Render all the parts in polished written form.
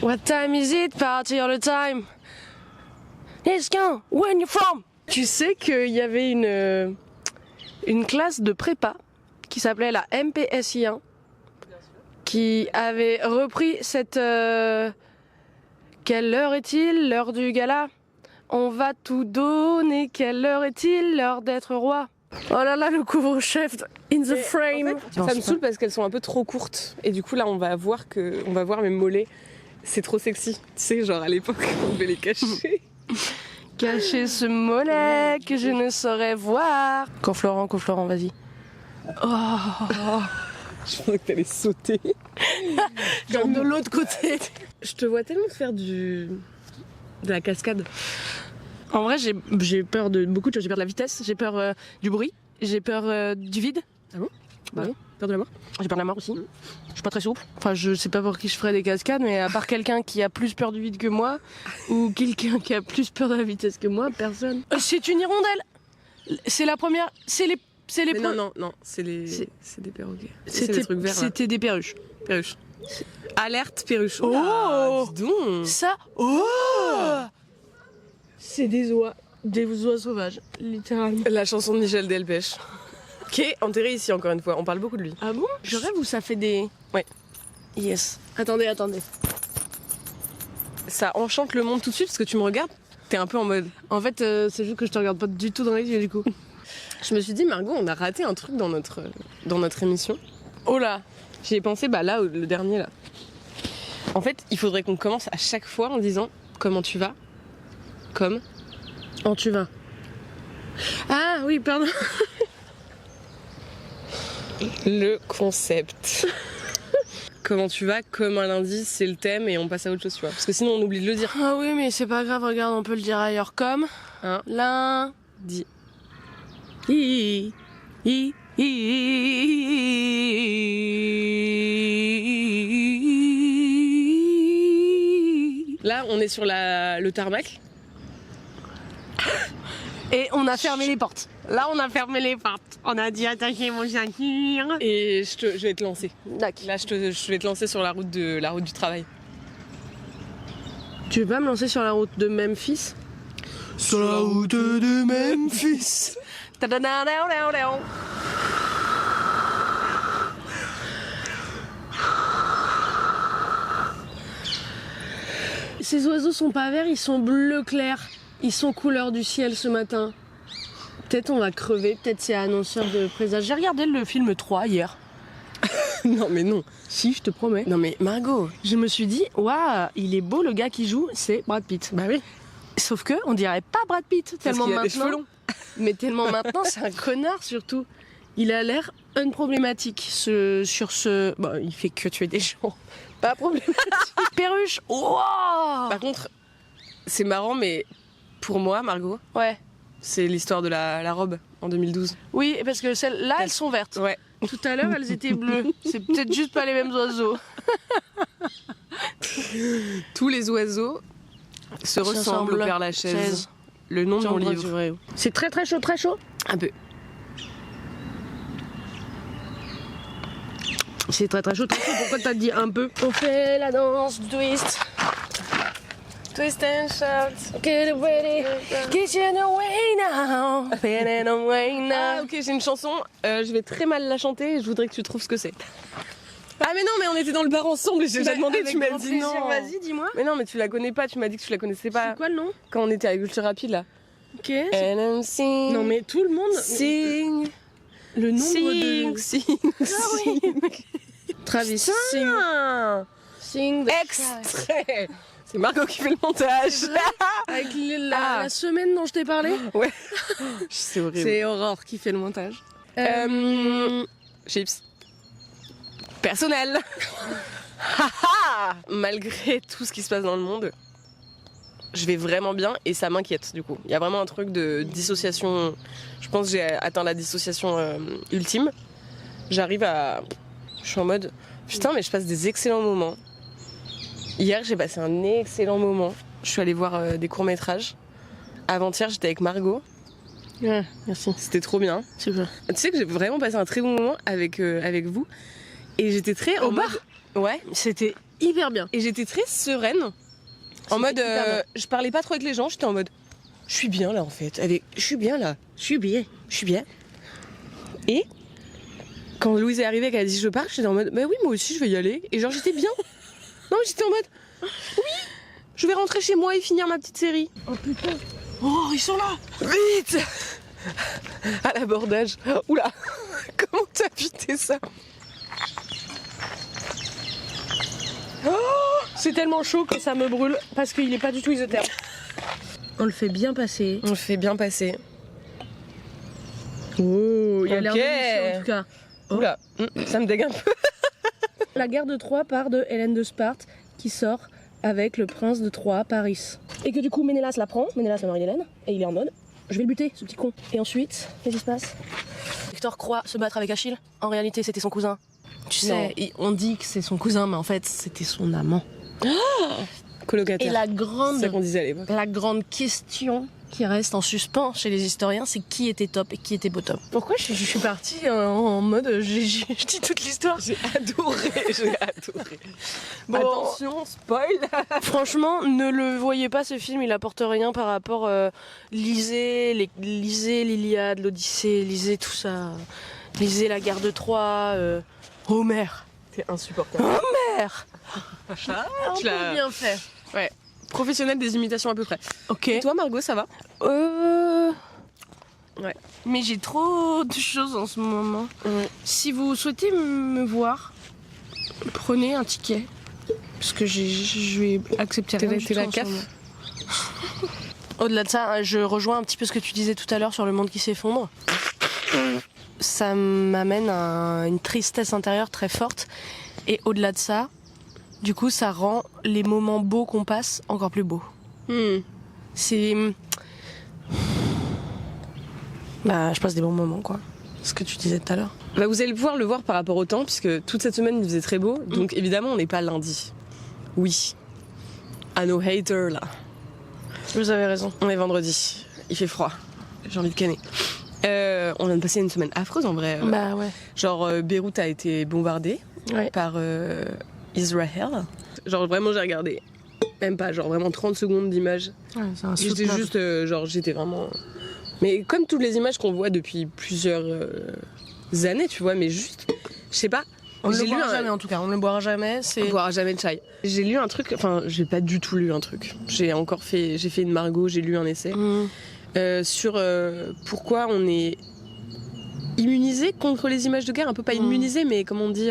What time is it? Party all the time. Let's go. When you from? Tu sais qu'il y avait une classe de prépa qui s'appelait la MPSI1 qui avait repris cette... Quelle heure est-il? L'heure du gala. On va tout donner. Quelle heure est-il? L'heure d'être roi. Oh là là, le couvre-chef in the frame. En fait, ça me saoule parce qu'elles sont un peu trop courtes. Et du coup, là, on va voir mes mollets. C'est trop sexy. Tu sais, genre à l'époque, on devait les cacher. Cacher ce mollet que je ne saurais voir. Cours Florent, vas-y. Oh. Je pensais que t'allais sauter. Comme de l'autre côté. Je te vois tellement faire de la cascade. En vrai, j'ai peur de beaucoup de choses. J'ai peur de la vitesse, j'ai peur du bruit, j'ai peur du vide. Ah bon? Bah oui. Peur de la mort? J'ai peur de la mort aussi. Je suis pas très souple. Enfin, je sais pas pour qui je ferais des cascades, mais à part quelqu'un qui a plus peur du vide que moi, ou quelqu'un qui a plus peur de la vitesse que moi, personne. C'est une hirondelle. C'est la première. C'est les. Non, c'est des perroquets. C'est des trucs verts. C'était des perruches. Perruches. Alerte perruche. Oh là, dis donc. Ça. Oh c'est des oies sauvages, littéralement. La chanson de Michel Delpech. Qui est enterré ici encore une fois. On parle beaucoup de lui. Ah bon? Je rêve où ça fait des... Ouais. Yes. Attendez. Ça enchante le monde tout de suite parce que tu me regardes. T'es un peu en mode... En fait, c'est juste que je te regarde pas du tout dans les yeux du coup. Je me suis dit, Margot, on a raté un truc dans notre émission. Oh là. J'y ai pensé, là, le dernier, là. En fait, il faudrait qu'on commence à chaque fois en disant « Comment tu vas ?» Comme « Quand tu vas ?» Ah oui, pardon. Le concept. Comment tu vas? Comme un lundi, c'est le thème et on passe à autre chose, tu vois. Parce que sinon, on oublie de le dire. Ah oui, mais c'est pas grave, regarde, on peut le dire ailleurs. Comme lundi. Là, on est sur le tarmac. Et on a fermé les portes. Là, on a fermé les portes. On a dit attacher mon ceinture. Et je vais te lancer. D'accord. Là, je vais te lancer sur la route du travail. Tu veux pas me lancer sur la route de Memphis? Sur la route de Memphis. Ces oiseaux sont pas verts, ils sont bleu clair. Ils sont couleur du ciel ce matin. Peut-être on va crever, peut-être c'est annonceur de présage. J'ai regardé le film 3 hier. Non mais non. Si, je te promets. Non mais Margot. Je me suis dit, waouh, il est beau le gars qui joue, c'est Brad Pitt. Bah oui. Sauf que on dirait pas Brad Pitt tellement qu'il a maintenant. des cheveux longs. Mais tellement maintenant, c'est un connard surtout. Il a l'air unproblématique sur ce. Bon, il fait que tuer des gens. Pas problématique. Perruche. Wow. Par contre, c'est marrant, mais pour moi, Margot. Ouais. C'est l'histoire de la robe en 2012. Oui, parce que celles-là, elles sont vertes. Ouais. Tout à l'heure, elles étaient bleues. C'est peut-être juste pas les mêmes oiseaux. Tous les oiseaux se ressemblent au Père Lachaise. Le nom de mon livre. C'est très très chaud, très chaud. Un peu. C'est très très chaud, très chaud. Pourquoi t'as dit un peu? On fait la danse du twist. Twist and shout. Get ready, get away now. Get away now. Ah ok, j'ai une chanson. Je vais très mal la chanter. Je voudrais que tu trouves ce que c'est. Ah mais non, mais on était dans le bar ensemble et j'ai déjà demandé, tu m'as dit non. Vas-y, dis-moi. Mais non, mais tu la connais pas, tu m'as dit que tu la connaissais pas. C'est quoi le nom? Quand on était avec Ultra Rapide là. Ok. And I'm sing. Non mais tout le monde. Sing. Le nombre de. Sing. Ah oui. Travis. Sing. Extrait. C'est Margot qui fait le montage. Avec la semaine dont je t'ai parlé. Ouais. C'est horrible. C'est Aurore qui fait le montage. Chips. Personnel. Malgré tout ce qui se passe dans le monde, je vais vraiment bien et ça m'inquiète du coup. Il y a vraiment un truc de dissociation. Je pense que j'ai atteint la dissociation ultime. Je suis en mode putain, mais je passe des excellents moments. Hier, j'ai passé un excellent moment. Je suis allée voir des courts-métrages. Avant-hier, j'étais avec Margot. Ouais, merci. C'était trop bien. Super. Tu sais que j'ai vraiment passé un très bon moment avec vous. Et j'étais très au bar. Ouais. C'était hyper bien. Et j'étais très sereine. En mode, hyper bien. je parlais pas trop avec les gens, j'étais en mode, je suis bien là en fait. Je suis bien là. Je suis bien. Je suis bien. Et quand Louise est arrivée, qu'elle a dit je pars, j'étais en mode, bah oui, moi aussi je vais y aller. Et genre, j'étais bien. Non, j'étais en mode, oui, je vais rentrer chez moi et finir ma petite série. Oh putain. Oh, ils sont là. Vite à l'abordage. Oula, comment t'as évité ça? C'est tellement chaud que ça me brûle parce qu'il est pas du tout isotherme. On le fait bien passer. On le fait bien passer. Oh, il a l'air Ok. délicieux en tout cas. Oh. Oula, ça me dégue un peu. La guerre de Troie part de Hélène de Sparte qui sort avec le prince de Troie, Paris. Et que du coup Ménélas la prend, Ménélas le mari d'Hélène, et il est en mode je vais le buter, ce petit con. Et ensuite, qu'est-ce qui se passe? Hector croit se battre avec Achille. En réalité, c'était son cousin. Tu Non. sais, on dit que c'est son cousin, mais en fait, c'était son amant. Colocataire. Et la C'est ça qu'on grande, disait à l'époque. la grande question qui reste en suspens chez les historiens, c'est qui était top et qui était bottom. Pourquoi je suis partie en mode je dis toute l'histoire? J'ai adoré, j'ai adoré. Bon, Attention, spoil. franchement, ne le voyez pas ce film, il apporte rien par rapport. Lisez l'Iliade, l'Odyssée, lisez tout ça. Lisez la guerre de Troie, Homer. T'es insupportable. Homer. Un Un peu bien fait. Ouais. Professionnel des imitations à peu près. Ok. Et toi, Margot, ça va? Ouais. Mais j'ai trop de choses en ce moment. Ouais. Si vous souhaitez me voir, prenez un ticket. Parce que je vais accepter rien du T'es tout la en ce CAF? moment. Au-delà de ça, je rejoins un petit peu ce que tu disais tout à l'heure sur le monde qui s'effondre. Ça m'amène à une tristesse intérieure très forte. Et au-delà de ça, du coup, ça rend les moments beaux qu'on passe encore plus beaux. C'est... Bah, je passe des bons moments, quoi. Ce que tu disais tout à l'heure. Bah, vous allez pouvoir le voir par rapport au temps, puisque toute cette semaine il faisait très beau. Donc évidemment, on n'est pas lundi. Oui. À nos haters là. Vous avez raison. On est vendredi. Il fait froid. J'ai envie de canner. On vient de passer une semaine affreuse en vrai. Bah ouais. Genre, Beyrouth a été bombardée Ouais. par Israël. Genre, vraiment, j'ai regardé. Même pas, genre vraiment 30 secondes d'image. Ouais, c'est un J'étais soutenable. juste, genre, j'étais vraiment. Mais comme toutes les images qu'on voit depuis plusieurs années, tu vois, mais juste, je sais pas. On ne j'ai le lu boira un- jamais en tout cas, on ne le boira jamais. C'est... On boira jamais de chai. J'ai lu un truc, enfin, j'ai pas du tout lu un truc. J'ai fait une Margot, j'ai lu un essai sur pourquoi on est immunisé contre les images de guerre. Un peu pas immunisé, mais comment on dit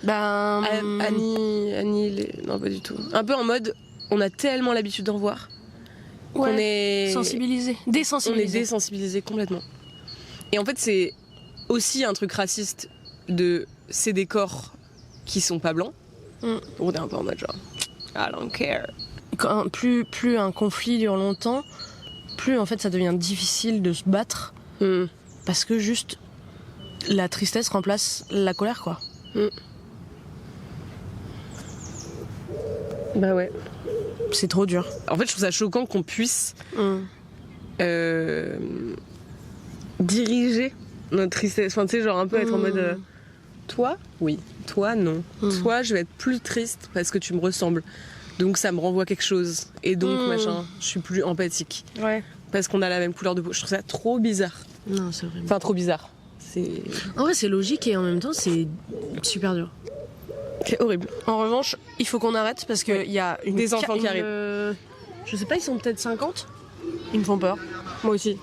Ben... non, pas du tout. Un peu en mode, on a tellement l'habitude d'en voir qu'on ouais. est Sensibilisé. on est Désensibilisé. désensibilisé complètement. Et en fait, c'est aussi un truc raciste de c'est des corps qui sont pas blancs. On est un peu en mode genre, I don't care. Quand plus un conflit dure longtemps, plus en fait ça devient difficile de se battre parce que juste la tristesse remplace la colère, quoi. Bah ouais. C'est trop dur. En fait, je trouve ça choquant qu'on puisse diriger notre tristesse. Enfin, tu sais, genre un peu être en mode toi, oui. Toi, non. Toi, je vais être plus triste parce que tu me ressembles. Donc ça me renvoie quelque chose. Et donc, machin, je suis plus empathique. Ouais. Parce qu'on a la même couleur de peau. Je trouve ça trop bizarre. Non, c'est vrai. Enfin, trop bizarre. C'est En vrai, c'est logique et en même temps, c'est super dur. horrible. En revanche, il faut qu'on arrête parce qu'il y a Des enfants qui arrivent. Je sais pas, ils sont peut-être 50. Ils me font peur. Moi aussi.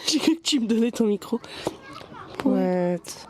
J'ai cru que tu me donnais ton micro. Poète.